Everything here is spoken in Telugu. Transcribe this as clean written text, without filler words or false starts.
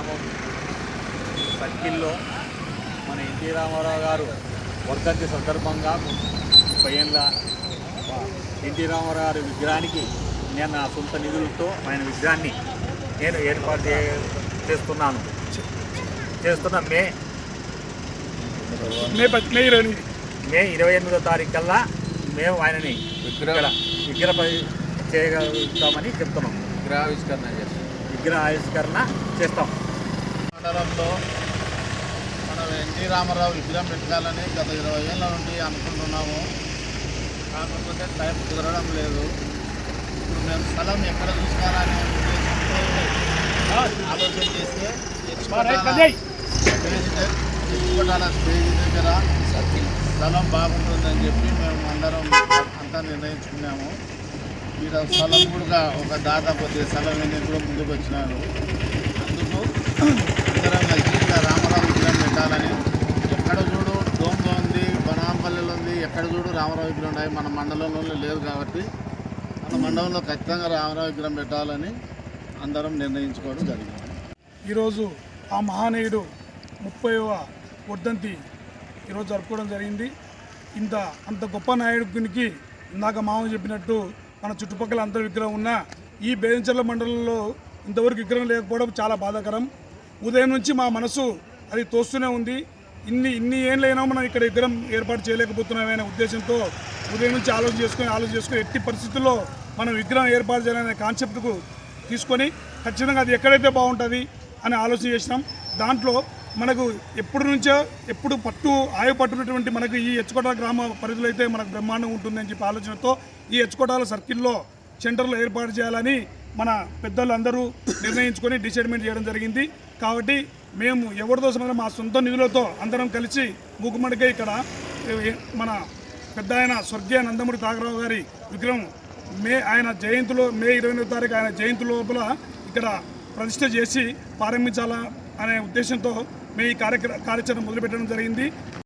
గ్రామం సర్కిల్లో మన ఎన్టీ రామారావు గారు వర్ధంతి సందర్భంగా 30 ఏళ్ళ ఎన్టీ రామారావు గారి విగ్రహానికి నేను నా సొంత నిధులతో ఆయన విగ్రహాన్ని నేను ఏర్పాటు చేస్తున్న మే 28వ తారీఖు కల్లా మేము ఆయనని విగ్రహ చేయగలుగుతామని చెప్తున్నాం. విగ్రహ ఆవిష్కరణ చేస్తాం. మండలంలో మనం ఎన్టీ రామారావు విగ్రహం పెట్టాలని గత 20 ఏళ్ళ నుండి అనుకుంటున్నాము. కాకపోతే టైం కుదరడం లేదు. ఇప్పుడు మేము స్థలం ఎక్కడ చూసుకోవాలని ఉద్దేశంతో ఆలోచన చేస్తే ఎచ్చుకోటాల స్టేజ్ దగ్గర స్థలం బాగుంటుందని చెప్పి మేము అందరం అంతా నిర్ణయించుకున్నాము. ఇక్కడ స్థలం కూడా ఒక దాదా కొద్దిగా స్థలం అనేది కూడా ముందుకు వచ్చినారు. అందుకు అందరం కలిసి ఇక్కడ రామారావు విగ్రహం పెట్టాలని, ఎక్కడ చూడు డోమ్లో ఉంది, బనాంపల్లిలో ఉంది, ఎక్కడ చూడు రామారావు విగ్రహం ఉన్నాయి. మన మండలంలో లేదు కాబట్టి మన మండలంలో ఖచ్చితంగా రామారావు విగ్రహం పెట్టాలని అందరం నిర్ణయించుకోవడం జరిగింది. ఈరోజు ఆ మహానీయుడు 30వ వర్ధంతి ఈరోజు జరుపుకోవడం జరిగింది. అంత గొప్ప నాయకునికి ఇందాక మామ చెప్పినట్టు మన చుట్టుపక్కల అంత విగ్రహం ఉన్న ఈ బేదంచెర్ల మండలంలో ఇంతవరకు విగ్రహం లేకపోవడం చాలా బాధాకరం. ఉదయం నుంచి మా మనసు అది తోస్తూనే ఉంది. ఇన్ని ఏళ్ళైనా మనం ఇక్కడ విగ్రహం ఏర్పాటు చేయలేకపోతున్నామనే ఉద్దేశంతో ఉదయం నుంచి ఆలోచన చేసుకొని ఎట్టి పరిస్థితుల్లో మనం విగ్రహం ఏర్పాటు చేయాలనే కాన్సెప్ట్కు తీసుకొని ఖచ్చితంగా అది ఎక్కడైతే బాగుంటుంది అని ఆలోచన చేసినాం. దాంట్లో మనకు ఎప్పుడు పట్టునటువంటి మనకు ఈ ఎచ్చుకోటాల గ్రామ పరిధిలో అయితే మనకు బ్రహ్మాండంగా ఉంటుందని చెప్పి ఆలోచనతో ఈ ఎచ్చుకోటాల సర్కిల్లో సెంటర్లో ఏర్పాటు చేయాలని మన పెద్దలు అందరూ నిర్ణయించుకొని డిసైడ్మెంట్ చేయడం జరిగింది. కాబట్టి మేము ఎవరిదోసమైనా మా సొంత నిధులతో అందరం కలిసి మూకుమ్మడిగా ఇక్కడ మన పెద్ద ఆయన స్వర్గీయ నందమూరి తారకరావు గారి విగ్రహం ఆయన జయంతిలో మే 28వ తారీఖు ఆయన జయంతి లోపల ఇక్కడ ప్రతిష్ఠ చేసి ప్రారంభించాలా అనే ఉద్దేశంతో మేము ఈ కార్యాచరణ మొదలుపెట్టడం జరిగింది.